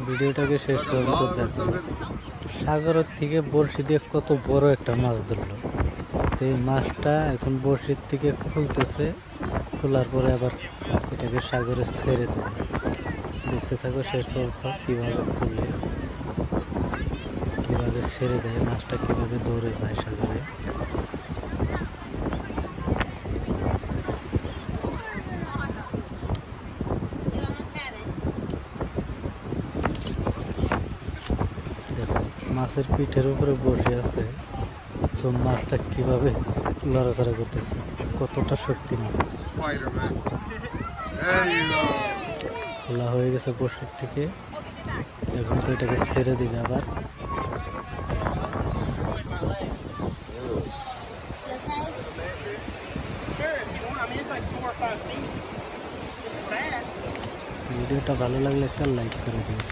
ভিডিওটাকে শেষ পর্যন্ত দেখো। সাগরের থেকে বড়শি দিয়ে কত বড় একটা মাছ ধরলো। তো এই মাছটা এখন বড়শির থেকে খুলতেছে, খোলার পরে আবার এটাকে সাগরে ছেড়ে দেবে। দেখতে থাকো শেষ পর্যন্ত কীভাবে খুলে, কীভাবে ছেড়ে দেয়, মাছটা কীভাবে দৌড়ে যায় সাগরে। দেখো মাছের পিঠের উপরে বসে আছে, তো মাছটা কিভাবে লড়াচড়া করতেছে, কতটা শক্তি মাছ। খোলা হয়ে গেছে বড়শির থেকে, এখন তো এটাকে ছেড়ে দিবে আবার। ভিডিওটা ভালো লাগলে একটা লাইক করে দিন।